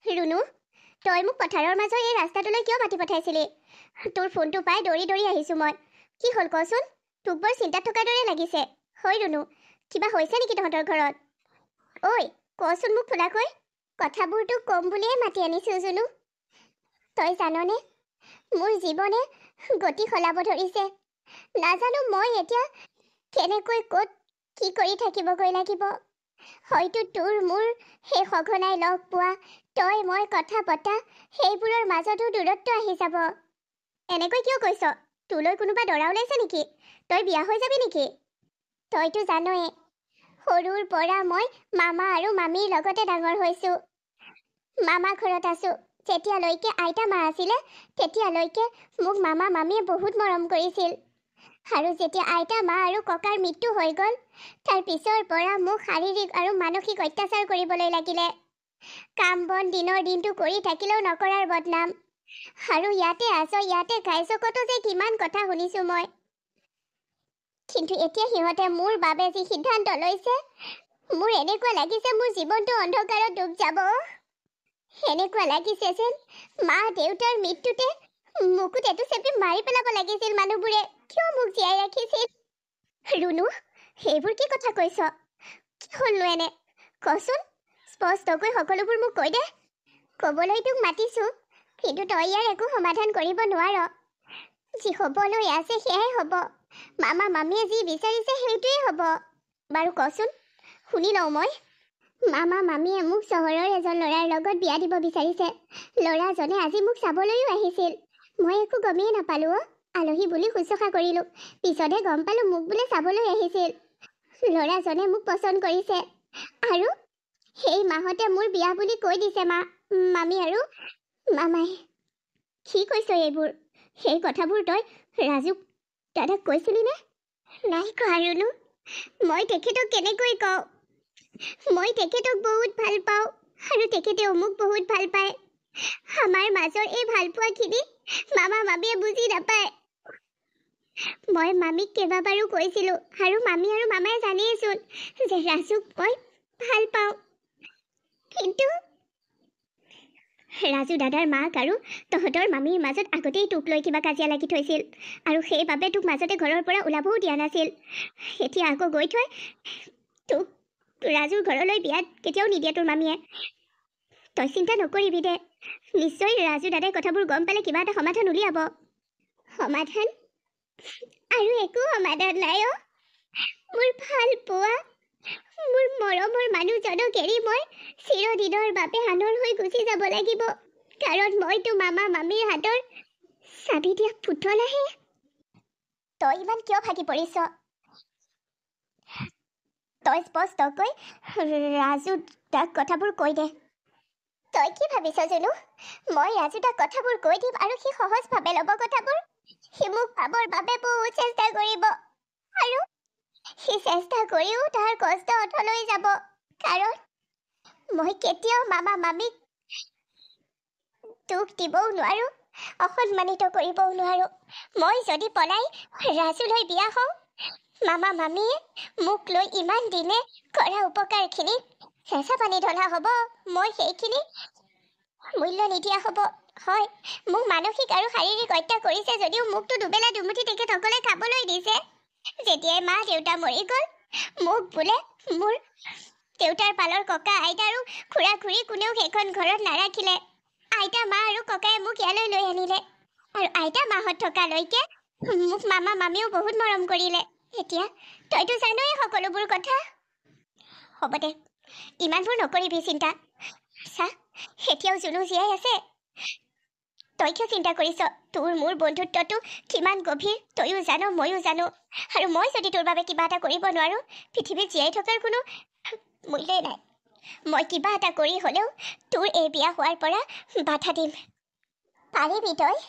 ৰুনু, তই মোক পথাৰৰ মাজৰ এই ৰাস্তাটোলৈ কিয় মাতি পঠাইছিলি? তোৰ ফোনটো পাই দৌৰি দৌৰি আহিছোঁ মই। কি হ'ল কচোন? তোক বৰ চিন্তাত থকাৰ দৰে লাগিছে। হয় ৰুনু, কিবা হৈছে নেকি তহঁতৰ ঘৰত? ঐ, কচোন মোক খোলাকৈ। কথাবোৰ তোক কম বুলিয়ে মাতি আনিছোঁ জুনু। তই জাননে, মোৰ জীৱনে গতি সলাব ধৰিছে। নাজানো মই এতিয়া কেনেকৈ ক'ত কি কৰি থাকিবগৈ লাগিব। হয়তো তোৰ মোৰ সেই সঘনাই লগ পোৱা, তই মই কথা পতা, সেইবোৰৰ মাজতো দূৰত্ব আহি যাব। এনেকৈ কিয় কৈছ? তোলৈ কোনোবা দৰা ওলাইছে নেকি? তই বিয়া হৈ যাবি নেকি? তইতো জানয়ে, সৰুৰ পৰা মই মামা আৰু মামীৰ লগতে ডাঙৰ হৈছোঁ। মামা ঘৰত আছোঁ। যেতিয়ালৈকে আইতা মা আছিলে, তেতিয়ালৈকে মোক মামা মামীয়ে বহুত মৰম কৰিছিল। আৰু যেতিয়া আইতা মা আৰু ককাৰ মৃত্যু হৈ গ'ল, তাৰ পিছৰ পৰা মোক শাৰীৰিক আৰু মানসিক অত্যাচাৰ কৰিবলৈ লাগিলে। কাম বন দিনৰ দিনটো কৰি থাকিলেও নকৰাৰ বদনাম। আৰু ইয়াতে আছ, ইয়াতে খাইছ, কত যে কিমান কথা শুনিছোঁ মই। কিন্তু এতিয়া সিহঁতে মোৰ বাবে যি সিদ্ধান্ত লৈছে, মোৰ এনেকুৱা লাগিছে মোৰ জীৱনটো অন্ধকাৰত ডুব যাব। এনেকুৱা লাগিছে যেন মা দেউতাৰ মৃত্যুতে মোকো টেটু চেপি মাৰি পেলাব লাগিছিল মানুহবোৰে। কিয় মোক জীয়াই ৰাখিছিল? ৰুনু, সেইবোৰ কি কথা কৈছ? কি হ'লনো এনে? কচোন, স্পষ্টকৈ সকলোবোৰ মোক কৈ দে। ক'বলৈ তোক মাতিছোঁ, কিন্তু তই ইয়াৰ একো সমাধান কৰিব নোৱাৰ। যি হ'বলৈ আছে সেয়াই হ'ব। মামা মামীয়ে যি বিচাৰিছে সেইটোৱেই হ'ব। বাৰু কচোন, শুনি লওঁ মই। মামা মামীয়ে মোক চহৰৰ এজন ল'ৰাৰ লগত বিয়া দিব বিচাৰিছে। ল'ৰাজনে আজি মোক চাবলৈও আহিছিল। মই একো গমেই নাপালোঁ। আলহী বুলি শুশ্ৰূষা কৰিলোঁ। পিছতহে গম পালোঁ মোক বোলে চাবলৈ আহিছিল। ল'ৰাজনে মোক পচন্দ কৰিছে আৰু সেই মাহতে মোৰ বিয়া বুলি কৈ দিছে মামী আৰু মামাই। কি কৈছ এইবোৰ? সেই কথাবোৰ তই ৰাজুক দাদাক কৈছিলি নে? নাই কোৱা ৰুনু। মই তেখেতক কেনেকৈ কওঁ? মই তেখেতক বহুত ভাল পাওঁ আৰু তেখেতেও মোক বহুত ভাল পায়। আমাৰ মাজৰ এই ভাল পোৱাখিনি মামা মামীয়ে বুজি নাপায়। মই মামীক কেইবাবাৰো কৈছিলোঁ আৰু মামী আৰু মামাই জানিয়েচোন যে ৰাজুক মই ভাল পাওঁ। কিন্তু ৰাজু দাদাৰ মাক আৰু তহঁতৰ মামীৰ মাজত আগতেই তোক লৈ কিবা কাজিয়া লাগি থৈছিল আৰু সেইবাবে তোক মাজতে ঘৰৰ পৰা ওলাবও দিয়া নাছিল। এতিয়া আকৌ গৈ থৈ তোক ৰাজুৰ ঘৰলৈ বিয়াত কেতিয়াও নিদিয়ে তোৰ মামীয়ে। তই চিন্তা নকৰিবি দে, নিশ্চয় ৰাজু দাদাই কথাবোৰ গম পালে কিবা এটা সমাধান উলিয়াব। সমাধান? আৰু একো সমাধান নাই অ। মোৰ ভাল পোৱা, মোৰ মৰমৰ মানুহজনক এৰি মই চিৰদিনৰ বাবে আনৰ হৈ গুচি যাব লাগিব, কাৰণ মইতো মামা মামীৰ হাতৰ চাবি দিয়া পুতলাহে। তই ইমান কিয় ভাগি পৰিছ? তই স্পষ্টকৈ ৰাজু দাক কথাবোৰ কৈ দে। তই কি ভাবিছ জুনু? মই ৰাজু দাক কথাবোৰ কৈ দিম আৰু সি সহজভাৱে ল'ব কথাবোৰ? সি মোক পাবৰ বাবে বহুত চেষ্টা কৰিব আৰু সি চেষ্টা কৰিও তাৰ কষ্ট অথলৈ যাব, কাৰণ মই কেতিয়াও মামা মামীক দুখ দিবও নোৱাৰো, অসন্মানিত কৰিবও নোৱাৰো। মই যদি পলাই ৰাজুলৈ বিয়া হওঁ, মামা মামীয়ে মোক লৈ ইমান দিনে কৰা উপকাৰখিনি চেঁচা পানী ঢলা হ'ব। মই সেইখিনি মূল্য নিদিয়া হ'ব। হয়, মোক মানসিক আৰু শাৰীৰিক হত্যা কৰিছে যদিও মোকতো দুবেলা দুমুঠি তেখেতসকলে খাবলৈ দিছে। যেতিয়াই মা দেউতা মৰি গ'ল, মোক বোলে মোৰ দেউতাৰ পালৰ ককা আইতা আৰু খুৰা খুৰী কোনেও সেইখন ঘৰত নাৰাখিলে। আইতা মা আৰু ককাই মোক ইয়ালৈ লৈ আনিলে আৰু আইতা মাহঁত থকালৈকে মোক মামা মামীও বহুত মৰম কৰিলে। এতিয়া তইতো জানই সকলোবোৰ কথা। হ'ব দে, ইমানবোৰ নকৰিবি চিন্তা। চা, এতিয়াও জুনু জীয়াই আছে। তই কিয় চিন্তা কৰিছ? তোৰ মোৰ বন্ধুত্বটো কিমান গভীৰ তইও জানো, ময়ো জানো। আৰু মই যদি তোৰ বাবে কিবা এটা কৰিব নোৱাৰো, পৃথিৱীত জীয়াই থকাৰ কোনো মূল্যই নাই। মই কিবা এটা কৰি হ'লেও তোৰ এই বিয়া হোৱাৰ পৰা বাধা দিম। পাৰিবি তই?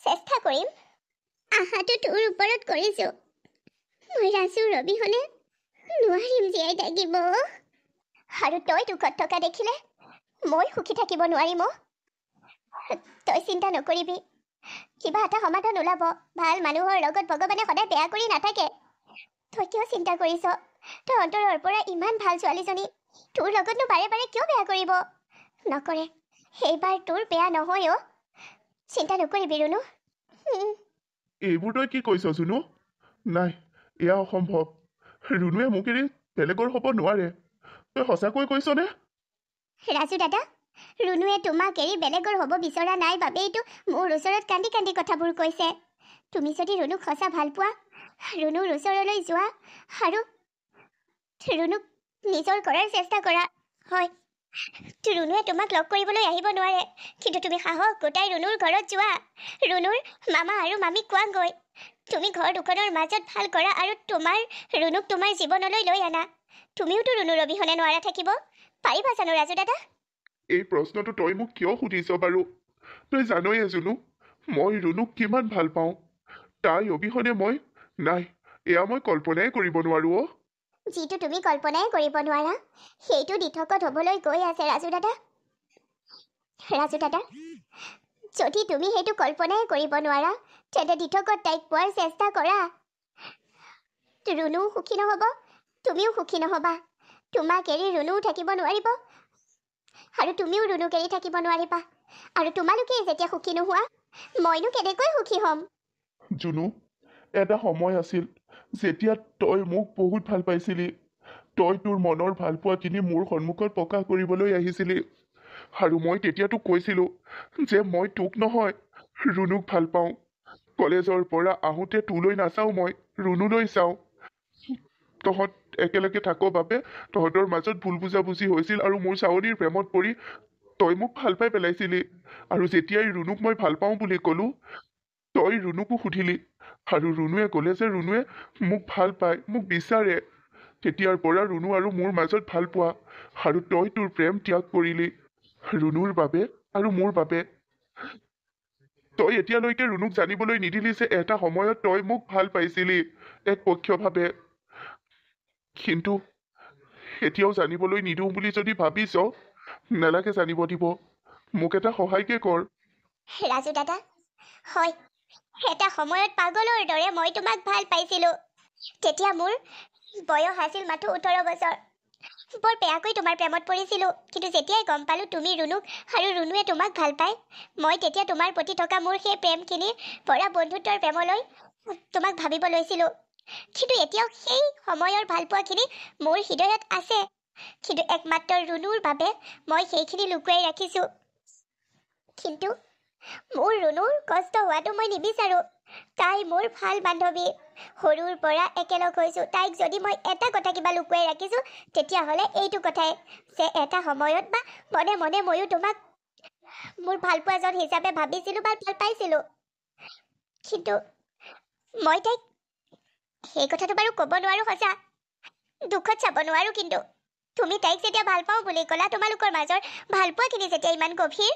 চেষ্টা কৰিম। আশাটো তোৰ ওপৰত কৰিছো। মই ৰাজুৰ অবিহনে নোৱাৰিম জীয়াই থাকিব। আৰু তই দুখত থকা দেখিলে মই সুখী থাকিব নোৱাৰিম। তই চিন্তা নকৰিবি, কিবা এটা সমাধান ওলাব। ভাল মানুহৰ লগত ভগৱানে সদায় বেয়া কৰি নাথাকে। তই কিয় চিন্তা কৰিছ? তই অন্তৰৰ পৰা ইমান ভাল ছোৱালীজনী, তোৰ লগতনো বাৰে বাৰে কিয় বেয়া কৰিব? নকৰে, এইবাৰ তোৰ বেয়া নহয় অ'। চিন্তা নকৰিবি ৰুনু। এইবোৰ তই কি কৈছ জুনু? নাই, এয়া অসম্ভৱ। ৰুনুৱে মোক এৰি বেলেগৰ হ'ব নোৱাৰে। তই সঁচাকৈ কৈছনে? ৰাজু দাদা, ৰুনুৱে তোমাক এৰি বেলেগৰ হ'ব বিচৰা নাই বাবেইতো মোৰ ওচৰত কান্দি কান্দি কথাবোৰ কৈছে। তুমি যদি ৰুনুক সঁচা ভাল পোৱা, ৰুনুৰ ওচৰলৈ যোৱা আৰু ৰুনুক নিজৰ কৰাৰ চেষ্টা কৰা। হয়, ৰুনুৱে তোমাক লগ কৰিবলৈ আহিব নোৱাৰে, কিন্তু তুমি সাহস গোটাই ৰুনুৰ ঘৰত যোৱা। ৰুনুৰ মামা আৰু মামীক কোৱাগৈ। তুমি ঘৰ দুখনৰ মাজত ভাল কৰা আৰু ৰুনুক তোমাৰ জীৱনলৈ লৈ আনা। তুমিওতো ৰুনুৰ অবিহনে নোৱাৰা থাকিব। পাৰিবা জানো ৰাজু দাদা? এই প্ৰশ্নটো তই মোক কিয় সুধিছ বাৰু? তই জানয়ে জুনু, মই ৰুনুক কিমান ভাল পাওঁ। তাই অবিহনে নাই, এয়া মই কল্পনাই কৰিব নোৱাৰো অ'। যিটো তুমি কল্পনাই কৰিব নোৱাৰা, সেইটো দিঠকত হ'বলৈ গৈ আছে ৰাজু দাদা। ৰাজু দাদা, যদি তুমি সেইটো কল্পনাই কৰিব নোৱাৰা, তেন্তে দিঠকত তাইক পোৱাৰ চেষ্টা কৰা। ৰুনুও সুখী নহ'ব, তুমিও সুখী নহ'বা। তোমাক এৰি ৰুনুও থাকিব নোৱাৰিব আৰু তুমিও ৰুনুক এৰি থাকিব নোৱাৰিবা। আৰু তোমালোকে যেতিয়া সুখী নোহোৱা, মইনো কেনেকৈ সুখী হ'ম? জুনু, এটা সময় আছিল যেতিয়া তই মোক বহুত ভাল পাইছিলি। তই তোৰ মনৰ ভালপোৱাখিনি মোৰ সন্মুখত প্ৰকাশ কৰিবলৈ আহিছিলি। আৰু মই তেতিয়া তোক কৈছিলো যে মই তোক নহয়, ৰুনুক ভাল পাওঁ। কলেজৰ পৰা আহোঁতে তোলৈ নাচাওঁ, মই ৰুনুলৈ চাওঁ। তহঁত একেলগে থাক বাবে তহঁতৰ মাজত ভুল বুজাবুজি হৈছিল আৰু মোৰ চাৱনিৰ প্ৰেমত পৰি তই মোক ভাল পাই পেলাইছিলি। আৰু যেতিয়াই ৰুনুক মই ভাল পাওঁ বুলি ক'লো, তই ৰুনুকো সুধিলি আৰু ৰুনুৱে ক'লে যে ৰুনুৱে মোক ভাল পায়, মোক বিচাৰে। তেতিয়াৰ পৰা ৰুনু আৰু মোৰ মাজত ভাল পোৱা, আৰু তই তোৰ প্ৰেম ত্যাগ কৰিলি ৰুনুৰ বাবে আৰু মোৰ বাবে। তই এতিয়ালৈকে ৰুনুক জানিবলৈ নিদিলি যে এটা সময়ত তই মোক ভাল পাইছিলি একপক্ষীয়ভাৱে। কিন্তু এতিয়াও জানিবলৈ নিদিওঁ বুলি যদি ভাবিছ, নালাগে জানিব দিব। মোক এটা সহায়কে কৰ। ৰাজু দাদা, হয়, এটা সময়ত পাগলৰ দৰে মই তোমাক ভাল পাইছিলো। তেতিয়া মোৰ বয়স আছিল মাথো 18 বছৰ। বৰ বেয়াকৈ তোমাৰ প্ৰেমত পৰিছিলো। কিন্তু যেতিয়াই গম পালো তুমি ৰুনুক আৰু ৰুনুৱে তোমাক ভাল পায়, মই তেতিয়া তোমাৰ প্ৰতি থকা মোৰ সেই প্ৰেমখিনিৰ পৰা বন্ধুত্বৰ প্ৰেমলৈ তোমাক ভাবিব লৈছিলো। কিন্তু এতিয়াও সেই সময়ৰ ভালপোৱাখিনি মোৰ হৃদয়ত আছে, কিন্তু একমাত্ৰ ৰুনুৰ বাবে মই সেইখিনি লুকুৱাই ৰাখিছো। কিন্তু মোৰ ৰুনুৰ কষ্ট হোৱাটো মই নিবিচাৰো। তাই মোৰ ভাল বান্ধৱী, সৰুৰ পৰা একেলগ হৈছো। তাইক যদি মই এটা কথা কিবা লুকুৱাই ৰাখিছো, তেতিয়াহ'লে এইটো কথাই যে এটা সময়ত বা মনে মনে ময়ো তোমাক মোৰ ভালপোৱাজন হিচাপে ভাবিছিলো বা ভাল পাইছিলো। কিন্তু মই তাইক সেই কথাটো বাৰু ক'ব নোৱাৰো, সঁচা দুখত চাব নোৱাৰো। কিন্তু তুমি তাইক যেতিয়া ভাল পাওঁ বুলি ক'লা, তোমালোকৰ মাজৰ ভালপোৱাখিনি যেতিয়া ইমান গভীৰ,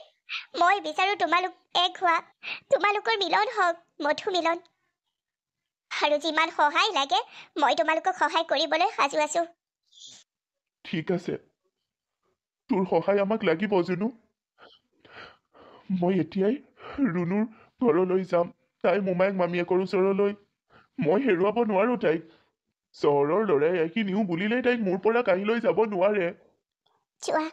মই বিচাৰো তোমালোক এক হোৱা, তোমালোকৰ মিলন হওক, মধু মিলন। আৰু যিমান সহায় লাগে মই তোমালোকক সহায় কৰিবলৈ সাজু আছো। ঠিক আছে, তোৰ সহায় আমাক লাগিব জুনু। মই এতিয়াই ৰুনুৰ ঘৰলৈ যাম, তাই মোমায়েক মামীয়েকৰ ওচৰলৈ। মই হেৰুৱাব নোৱাৰো তাইক। চহৰৰ ল'ৰাই একি নিওঁ বুলিলেই তাইক মোৰ পৰা কাঢ়ি লৈ যাব নোৱাৰে। চোৱা,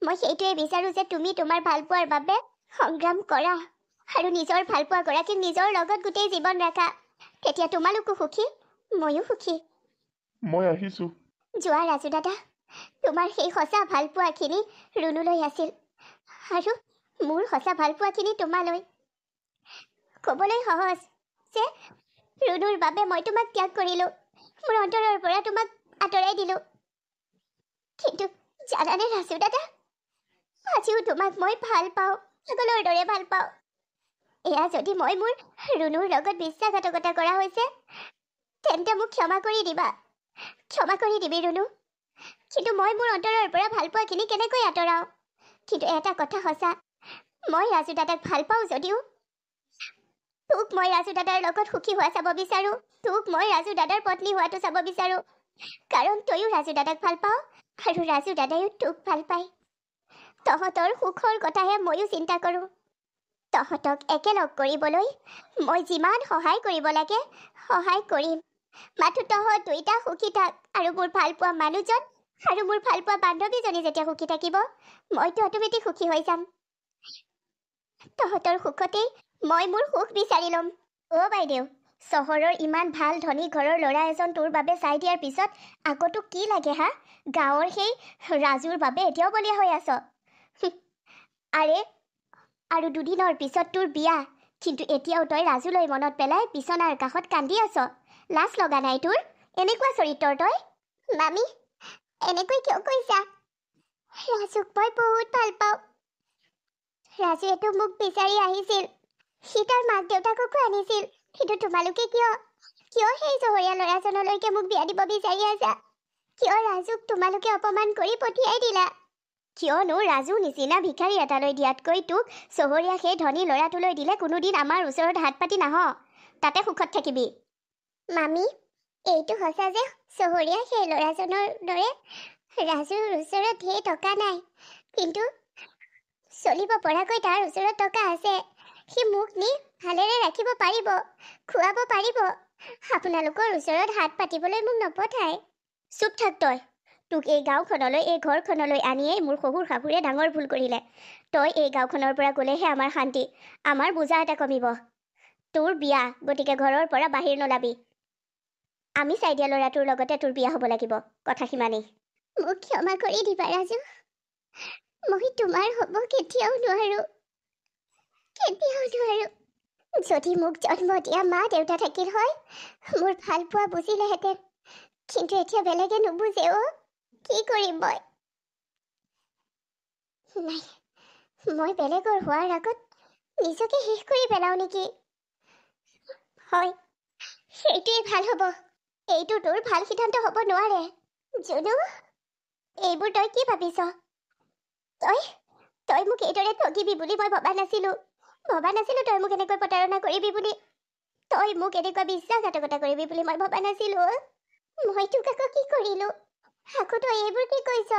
মই সেইটোৱে বিচাৰো যে তুমি তোমাৰ ভালপোৱাৰ বাবে সংগ্ৰাম কৰা আৰু নিজৰ ভালপোৱা গৰাকীক নিজৰ লগত গোটেই জীৱন ৰাখা। তেতিয়া তোমালোকো সুখী, ময়ো সুখী। মই আহিছো। যোৱা ৰাজু দাদা, তোমাৰ সেই সঁচা ভালপোৱাখিনি ৰুনুলৈ আছিল আৰু মোৰ সঁচা ভালপোৱাখিনি তোমালৈ। ক'বলৈ সহজ যে ৰুনুৰ বাবে মই তোমাক ত্যাগ কৰিলো, মোৰ অন্তৰৰ পৰা তোমাক আঁতৰাই দিলো। কিন্তু জানানে ৰাজু দাদা, আজিও তোমাক মই ভাল পাওঁ, পাগলৰ দৰে ভাল পাওঁ। এয়া যদি মই মোৰ ৰুনুৰ লগত বিশ্বাসঘাতকতা কৰা হৈছে, তেন্তে মোক ক্ষমা কৰি দিবা, ক্ষমা কৰি দিবি ৰুনু। কিন্তু মই মোৰ অন্তৰৰ পৰা ভালপোৱাখিনি কেনেকৈ আঁতৰাওঁ? কিন্তু এটা কথা সঁচা, মই ৰাজু দাদাক ভাল পাওঁ যদিও তোক মই ৰাজু দাদাৰ লগত সুখী হোৱা চাব বিচাৰো। তোক মই ৰাজু দাদাৰ পত্নী হোৱাটো চাব বিচাৰো, কাৰণ তইও ৰাজু দাদাক ভাল পাওঁ আৰু ৰাজু দাদায়ো তোক ভাল পায়। তহঁতৰ সুখৰ কথাহে ময়ো চিন্তা কৰোঁ। তহঁতক একেলগ কৰিবলৈ মই যিমান সহায় কৰিব লাগে সহায় কৰিম। মাথো তহঁত দুইটা সুখী থাক, আৰু মোৰ ভালপোৱা মানুহজন আৰু মোৰ ভালপোৱা বান্ধৱীজনী যেতিয়া সুখী থাকিব, মইতো অট'মেটিক সুখী হৈ যাম। তহঁতৰ সুখতেই মই মোৰ সুখ বিচাৰি ল'ম। অ' বাইদেউ, চহৰৰ ইমান ভাল ধনী ঘৰৰ ল'ৰা এজন তোৰ বাবে চাই দিয়াৰ পিছত আকৌ তোক কি লাগে হা? গাঁৱৰ সেই ৰাজুৰ বাবে এতিয়াও বলিয়া হৈ আছ। আৰে, আৰু দুদিনৰ পিছত তোৰ বিয়া, কিন্তু এতিয়াও তই ৰাজুলৈ মনত পেলাই বিচনাৰ কাষত কান্দি আছ। লাজ লগা নাই তোৰ? এনেকুৱা চৰিত্ৰৰ তই? মামী, এনেকৈ কিয় কৈছা? ৰাজুক মই বহুত ভাল পাওঁ। ৰাজুৱেতো মোক বিচাৰি আহিছিল। সি তাৰ মাক দেউতাককো আনিছিল। কিন্তু তোমালোকে কিয় সেই চহৰীয়া ল'ৰাজনলৈকে মোক বিয়া দিব বিচাৰি আছা? কিয় ৰাজুক তোমালোকে অপমান কৰি পঠিয়াই দিলা? কিয়নো ৰাজু নিচিনা ভিখাৰী এটালৈ দিয়াতকৈ তোক চহৰীয়া সেই ধনী ল'ৰাটোলৈ দিলে কোনোদিন আমাৰ ওচৰত হাত পাতি নাহ। তাতে সুখত থাকিবি। মামী, এইটো সঁচা যে চহৰীয়া সেই ল'ৰাজনৰ দৰে ৰাজুৰ ওচৰত ধেৰ টকা নাই, কিন্তু চলিব পৰাকৈ তাৰ ওচৰত টকা আছে। সি মোক নি ভালেৰে ৰাখিব পাৰিব, খুৱাব পাৰিব। আপোনালোকৰ ওচৰত হাত পাতিবলৈ মোক নপঠায়। চুপ থাক তই। তোক এই গাঁওখনলৈ, এই ঘৰখনলৈ আনিয়েই মোৰ শহুৰ শাহুৰে ডাঙৰ ভুল কৰিলে। তই এই গাঁওখনৰ পৰা গ'লেহে আমাৰ শান্তি, আমাৰ বোজা এটা কমিব। তোৰ বিয়া, গতিকে ঘৰৰ পৰা বাহিৰ নোলাবি। আমি চাই দিয়া ল'ৰাটোৰ লগতে তোৰ বিয়া হ'ব লাগিব, কথা সিমানেই। মোক ক্ষমা কৰি দিবা ৰাজু। মই তোমাৰ হ'ব কেতিয়াও নোৱাৰো, কেতিয়াও নোৱাৰো। যদি মোক জন্ম দিয়া মা দেউতা থাকিল হয়, মোৰ ভাল পোৱা বুজিলেহেঁতেন। কিন্তু এতিয়া বেলেগে নুবুজে। অ', কি কৰিম মই? নাই, মই বেলেগৰ হোৱাৰ আগত নিজকে শেষ কৰি পেলাও নেকি? হয়, সেইটোৱেই ভাল হ'ব। এইটো তোৰ ভাল সিদ্ধান্ত হ'ব নোৱাৰে। জুনু, এইবোৰ তই কি ভাবিছ? তই মোক এইদৰে ঠগিবি বুলি মই ভবা নাছিলো। তই মোক এনেকৈ প্ৰতাৰণা কৰিবি বুলি। তই মোক এনেকুৱা বিশ্বাসঘাতকতা কৰিবি বুলি মই ভবা নাছিলো। মই তোক আকৌ কি কৰিলো? আকৌ তই এইবোৰ কি কৈছ?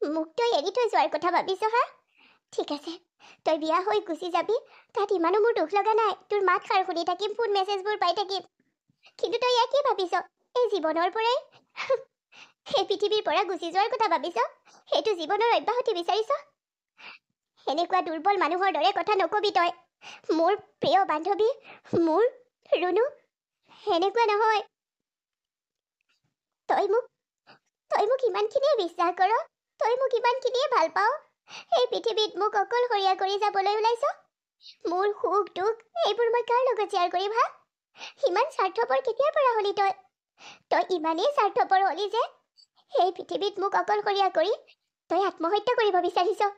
মোক তই এৰি থৈ যোৱাৰ কথা ভাবিছ হা? ঠিক আছে, তই বিয়া হৈ গুচি যাবি, তাত ইমানো মোৰ দুখ লগা নাই। তোৰ মাত খাৰ শুনি থাকিম, ফোন মেছেজবোৰ পাই থাকিম। কিন্তু তই ইয়াক কি ভাবিছ? এই জীৱনৰ পৰাই, এই পৃথিৱীৰ পৰা গুচি যোৱাৰ কথা ভাবিছ? সেইটো জীৱনৰ অব্যাহতি বিচাৰিছ? এনেকুৱা দুৰ্বল মানুহৰ দৰে কথা নকবি তই। মোৰ প্ৰিয় বান্ধৱী, মোৰ ৰুনু, এনেকুৱা নহয়। তই মোক ইমানখিনিয়ে বিশ্বাস কৰ, তই মোক ইমানখিনিয়ে ভাল পাওঁ। এই পৃথিৱীত মোক অকলশৰীয়া কৰি যাবলৈ ওলাইছ? মোৰ সুখ দুখ এইবোৰ মই কাৰ লগত শ্বেয়াৰ কৰিম হা? ইমান স্বাৰ্থপৰ কেতিয়াৰ পৰা হলি তই? তই ইমানেই স্বাৰ্থপৰ হলি যে এই পৃথিৱীত মোক অকলশৰীয়া কৰি তই আত্মহত্যা কৰিব বিচাৰিছ।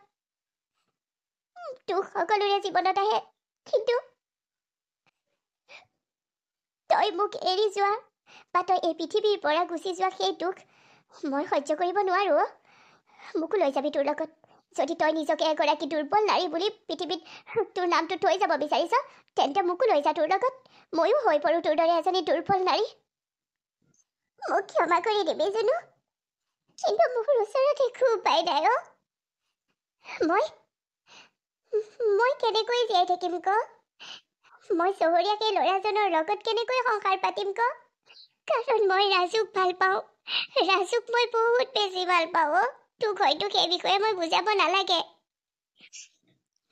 দুখ সকলোৰে জীৱনত আহে, কিন্তু তই মোক এৰি যোৱা বা তই এই পৃথিৱীৰ পৰা গুচি যোৱা সেই দুখ মই সহ্য কৰিব নোৱাৰো। মোকো লৈ যাবি তোৰ লগত। যদি তই নিজকে এগৰাকী দুৰ্বল নাৰী বুলি পৃথিৱীত তোৰ নামটো থৈ যাব বিচাৰিছ, তেন্তে মোকো লৈ যা তোৰ লগত। ময়ো হৈ পৰো তোৰ দৰে এজনী দুৰ্বল নাৰী। মোক ক্ষমা কৰি দিবি জুনু, কিন্তু মোৰ ওচৰত একো উপায় নাই। মই কেনেকৈ জীয়াই থাকিম ক? মই চহৰীয়া সেই ল'ৰাজনৰ লগত কেনেকৈ সংসাৰ পাতিম ক? কাৰণ মই ৰাজুক ভাল পাওঁ। ৰাজুক মই বহুত বেছি ভাল পাওঁ। তোক হয়তো সেই বিষয়ে মই বুজাব নালাগে।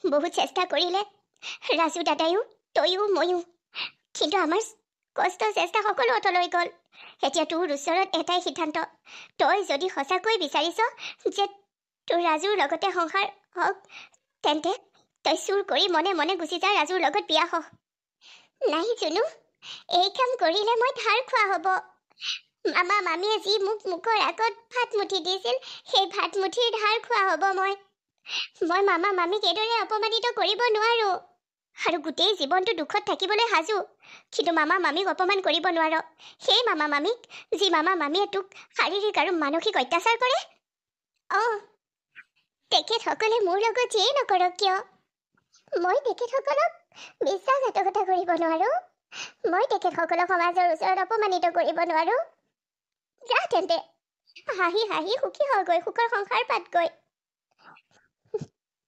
বহুত চেষ্টা কৰিলে ৰাজু দাদায়ো, তয়ো ময়ো, কিন্তু আমাৰ কষ্ট চেষ্টা সকলো অতলৈ গ'ল। এতিয়া তোৰ ওচৰত এটাই সিদ্ধান্ত। তই যদি সঁচাকৈ বিচাৰিছ যে তোৰ ৰাজুৰ লগতে সংসাৰ হওক, তেন্তে তই চুৰ কৰি মনে মনে গুচি যা, ৰাজুৰ লগত বিয়া হ। নাই জুনু, এই কাম কৰিলে মই ধাৰ খোৱা হ'ব। মামা মামীয়ে যি মোক মুখৰ আগত ভাত মুঠি দিছিল, সেই ভাত মুঠিৰ ধাৰ খোৱা হ'ব মই মামা মামীক এইদৰে অপমানিত কৰিব নোৱাৰো। আৰু গোটেই জীৱনটো দুখত থাকিবলৈ সাজু, কিন্তু মামা মামীক অপমান কৰিব নোৱাৰ। সেই মামা মামীক, যি মামা মামীয়ে তোক শাৰীৰিক আৰু মানসিক অত্যাচাৰ কৰে। তেখেতসকলে মোৰ লগত যিয়েই নকৰক কিয়, মই তেখেতসকলক বিশ্বাসঘাতকতা কৰিব নোৱাৰো। মই তেখেতসকলক সমাজৰ ওচৰত অপমানিত কৰিব নোৱাৰো। যা তেন্তে, হাঁহি হাঁহি সুখী হগৈ, সুখৰ সংসাৰ পাতগৈ।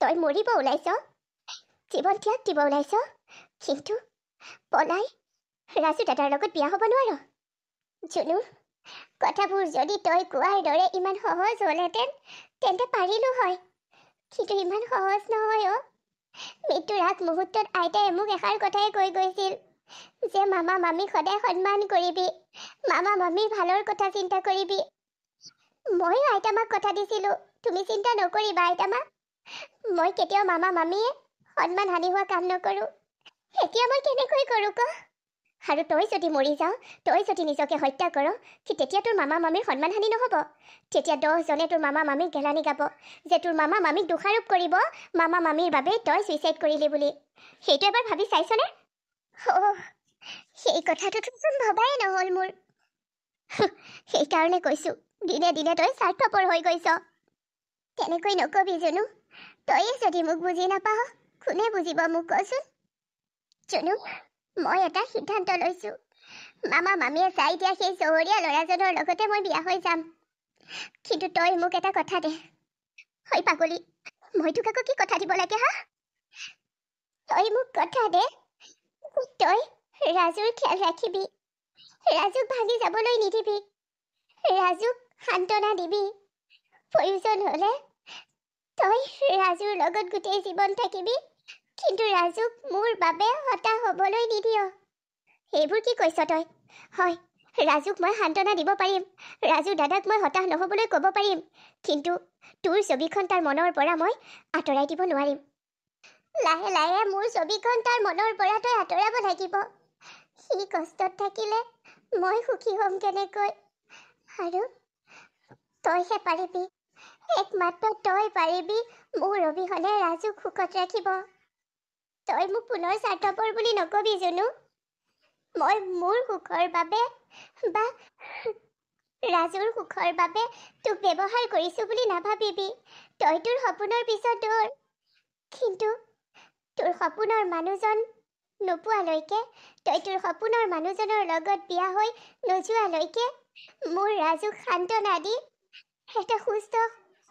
তই মৰিব ওলাইছ, জীৱন ত্যাগ দিব ওলাইছ, কিন্তু পলাই ৰাজু দাদাৰ লগত বিয়া হ'ব নোৱাৰ। জুনু, কথাবোৰ যদি তই কোৱাৰ দৰে ইমান সহজ হ'লহেঁতেন, তেন্তে পাৰিলো হয়, কিন্তু ইমান সহজ নহয়। মৃত্যুৰ আগ মুহূৰ্তত আইতাই মোক এষাৰ কথাই কৈ গৈছিল যে মামা মামীক সদায় সন্মান কৰিবি, মামা মামীৰ ভালৰ কথা চিন্তা কৰিবি। ময়ো আইতামাক কথা দিছিলোঁ, তুমি চিন্তা নকৰিবা আইতামা, মই কেতিয়াও মামা মামীয়ে সন্মান হানি হোৱা কাম নকৰোঁ। এতিয়া মই কেনেকৈ কৰোঁ ক? আৰু তই যদি মৰি যাওঁ, তই যদি নিজকে হত্যা কৰ, তেতিয়া তোৰ মামা মামীৰ সন্মান হানি নহ'ব। তেতিয়া 10জনে তোৰ মামা মামীক গেলানি গাব যে তোৰ মামা মামীক দোষাৰোপ কৰিব মামা মামীৰ বাবে তই ছুইচাইড কৰিলি বুলি। সেইটো এবাৰ ভাবি চাইছনে? সেই কথাটোতোচোন ভবাই নহ'ল মোৰ। সেইকাৰণে কৈছোঁ, দিনে দিনে তই স্বাৰ্থপৰ হৈ গৈছ। তেনেকৈ নকবি জুনু, তয়ে যদি মোক বুজি নাপাৱ, কোনে বুজিব মোক কচোন? জুনু, মই এটা সিদ্ধান্ত লৈছোঁ। মামা মামীয়ে চাই দিয়া সেই চহৰীয়া ল'ৰাজনৰ লগতে মই বিয়া হৈ যাম। কিন্তু তই মোক এটা কথা দে। হয় পাগলী, মই তোক আকৌ কি কথা দিব লাগে হা? তই মোক কথা দে, তই ৰাজুৰ খেয়াল ৰাখিবি, ৰাজুক ভাঙি যাবলৈ নিদিবি, ৰাজুক সান্তনা দিবি। প্ৰয়োজন হ'লে তই ৰাজুৰ লগত গোটেই জীৱন থাকিবি, কিন্তু ৰাজুক মোৰ বাবে হতাশ হ'বলৈ নিদিয়। সেইবোৰ কি কৈছ তই? হয়, ৰাজুক মই সান্তনা দিব পাৰিম, ৰাজু দাদাক মই হতাশ নহ'বলৈ ক'ব পাৰিম, কিন্তু তোৰ ছবিখন তাৰ মনৰ পৰা মই আঁতৰাই দিব নোৱাৰিম। লাহে লাহে মোৰ ছবিখন তাৰ মনৰ পৰা তই আঁতৰাব লাগিব। সি কষ্টত থাকিলে মই সুখী হ'ম কেনেকৈ? আৰু তইহে পাৰিবি, একমাত্ৰ তই পাৰিবি মোৰ অবিহনে ৰাজুক সুখত ৰাখিব। তই মোক পুনৰ স্বাৰ্থপৰ বুলি নকবি জুনু। মই মোৰ সুখৰ বাবে বা ৰাজুৰ সুখৰ বাবে তোক ব্যৱহাৰ কৰিছোঁ বুলি নাভাবিবি। তই তোৰ সপোনৰ পিছত দৌৰ, কিন্তু তোৰ সপোনৰ মানুহজন নোপোৱালৈকে, তই তোৰ সপোনৰ মানুহজনৰ লগত বিয়া হৈ নোযোৱালৈকে মোৰ ৰাজুক সান্তনা দি এটা সুস্থ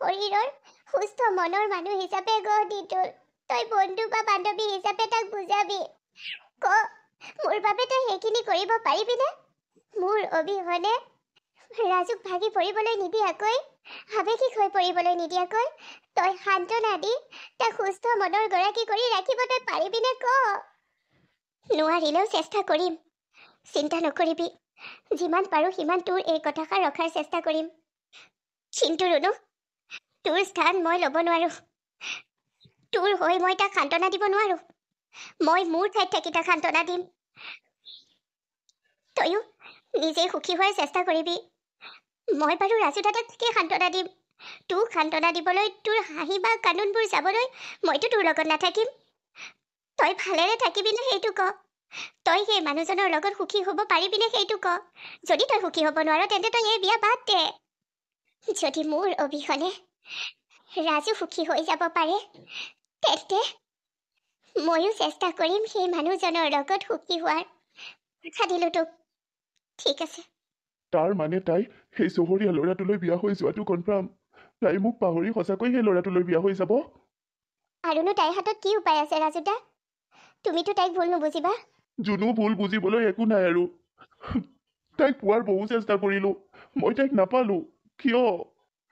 শৰীৰৰ, সুস্থ মনৰ মানুহ হিচাপে গঢ় দি তোল। তই বন্ধু বা বান্ধৱী হিচাপে তাক বুজাবি। ক, মোৰ বাবে তই সেইখিনি কৰিব পাৰিবিনে? মোৰ অবিহনে ৰাজুক ভাগি পৰিবলৈ নিদিয়াকৈ, আৱেগিক হৈ পৰিবলৈ নিদিয়াকৈ তই সান্তনা দি তাক সুস্থ মনৰ গৰাকী কৰি ৰাখিব তই পাৰিবিনে ক? নোৱাৰিলেও চেষ্টা কৰিম, চিন্তা নকৰিবি। যিমান পাৰোঁ সিমান তোৰ এই কথাষাৰ ৰখাৰ চেষ্টা কৰিম। কিন্তু ৰুনু, তোৰ স্থান মই ল'ব নোৱাৰোঁ। তোৰ হৈ মই তাক সান্তনা দিব নোৱাৰোঁ। মই মোৰ ঠাইত থাকি তাক সান্তনা দিম। তয়ো নিজেই সুখী হোৱাৰ চেষ্টা কৰিবি। মই বাৰু ৰাজু দাদাকে সান্তনা দিম। তোক সান্তনা দিবলৈ, তোৰ হাঁহি বা কান্দোনবোৰ যাবলৈ মইতো তোৰ লগত নাথাকিম। তই ভালেৰে থাকিবিনে সেইটো ক? তই সেই মানুহজনৰ লগত সুখী হ'ব পাৰিবিনে সেইটো ক? যদি তই সুখী হ'ব নোৱাৰ, তেন্তে তই এই বিয়া বাদ দে। যদি মোৰ অবিহনে ৰাজু সুখী হৈ যাব পাৰে, তেন্তে ময়ো চেষ্টা কৰিম সেই মানুহজনৰ লগত সুখী হোৱাৰ। কথা দিলোঁ তোক, ঠিক আছে? তাৰ মানে তাই সেই চহৰীয়া ল'ৰাটোলৈ বিয়া হৈ যোৱাটো কনফাৰ্ম? তাই মোক পাহৰি সঁচাকৈ সেই ল'ৰাটোলৈ বিয়া হৈ যাব? আৰুনো তাইৰ হাতত কি উপায় আছে ৰাজুদা? তুমিতো তাইক ভুল নুবুজিবা। জুনু, ভুল বুজিবলৈ একো নাই আৰু। তাইক পোৱাৰ বহু চেষ্টা কৰিলোঁ, মই তাইক নাপালোঁ। কিয়?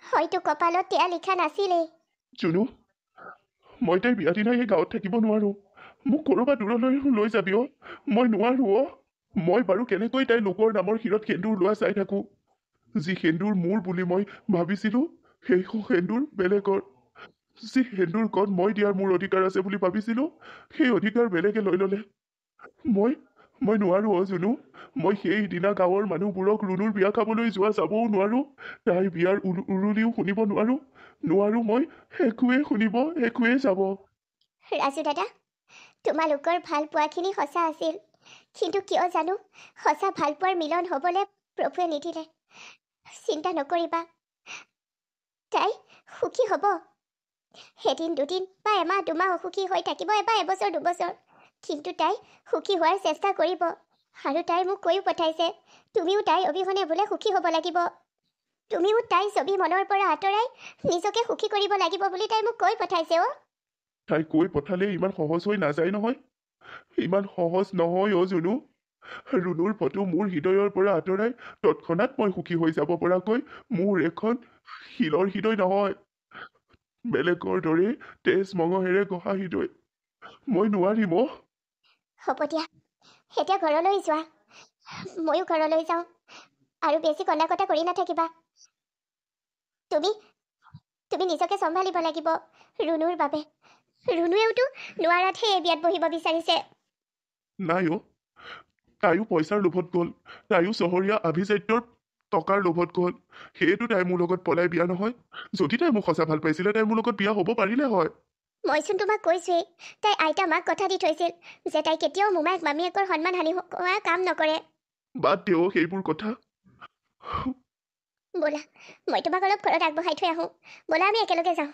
হয়তো কপালত তেয়া লিখা নাছিলেই। জুনু, মই তাইৰ বিয়া দিনা এই গাঁৱত থাকিব নোৱাৰোঁ। মোক ক'ৰবাত দূৰলৈ লৈ যাবি অ'। মই নোৱাৰোঁ অ'। মই বাৰু কেনেকৈ তাইৰ লোকৰ নামৰ শিৰত সেন্দুৰ লোৱা চাই থাকোঁ। যি সেন্দুৰ মোৰ বুলি মই ভাবিছিলোঁ, সেই সেন্দুৰ বেলেগৰ। যি সেন্দুৰ কণ মই দিয়াৰ মোৰ অধিকাৰ আছে বুলি ভাবিছিলোঁ, সেই অধিকাৰ বেলেগে লৈ ল'লে। মই নোৱাৰোঁ অ' জুনু। মই সেইদিনা গাঁৱৰ মানুহবোৰক ৰুনুৰ বিয়া খাবলৈ যোৱা যাবও নোৱাৰোঁ, তাইৰ বিয়াৰ উৰুলিও শুনিব নোৱাৰোঁ। নোৱাৰোঁ মই, একোৱেই শুনিব, একোৱেই যাব। ৰাজু দাদা, তোমালোকৰ ভাল পোৱাখিনি সঁচা আছিল, কিন্তু কিয় জানো সঁচা ভাল পোৱাৰ মিলন হ'বলৈ প্ৰভুৱে নিদিলে। চিন্তা নকৰিবা, তাই সুখী হ'ব। এদিন দুদিন বা এমাহ দুমাহ অসুখী হৈ থাকিব, এবাৰ এবছৰ দুবছৰ, কিন্তু তাই সুখী হোৱাৰ চেষ্টা কৰিব। আৰু তাই মোক কৈও পঠাইছে, তুমিও তাই অবিহনে বোলে সুখী হ'ব লাগিব। তুমিও তাই ছবি মনৰ পৰা আঁতৰাই নিজকে সুখী কৰিব লাগিব বুলি তাই মোক কৈ পঠাইছে অ'। তাই কৈ পঠালে ইমান সহজ হৈ নাযায় নহয়। ইমান সহজ নহয় অ' জুনু। ৰুনুৰ ফটো মোৰ হৃদয়ৰ পৰা আঁতৰাই তৎক্ষণাত মই সুখী হৈ যাব পৰাকৈ মোৰ এখন শিলৰ হৃদয় নহয়, বেলেগৰ দৰে তেজ মঙহেৰে গঢ়া হৃদয়। মই নোৱাৰিম অ'। হ'ব দিয়া, এতিয়া ঘৰলৈ যোৱা, ময়ো ঘৰলৈ যাওঁ। আৰু বেছি কন্দা কটা কৰি নাথাকিবা। তুমি তুমি নিজকে চম্ভালিব লাগিব ৰুনুৰ বাবে। ৰুনুৱেওতো নোৱাৰাতহে এই বিয়াত বহিব বিচাৰিছে। নাই অ', তাইও পইচাৰ লোভত গ'ল, তাইও চহৰীয়া আভিজাত্যৰ টকাৰ লোভত গ'ল। সেইটো তাই মোৰ লগত পলাই বিয়া নহয়। যদি তাই মোক সঁচা ভাল পাইছিলে তাই মোৰ লগত বিয়া হ'ব পাৰিলে হয়। মইচোন তোমাক কৈছোৱেই, তাই আইতা মাক কথা দি থৈছিল যে তাই কেতিয়াও মোমায়েক মামীয়েকৰ সন্মান হানি হোৱা কাম নকৰে। বাদ দে অ' সেইবোৰ কথা। ব'লা, মই তোমাক অলপ ঘৰত আগবঢ়াই থৈ আহোঁ। ব'লা আমি একেলগে যাওঁ।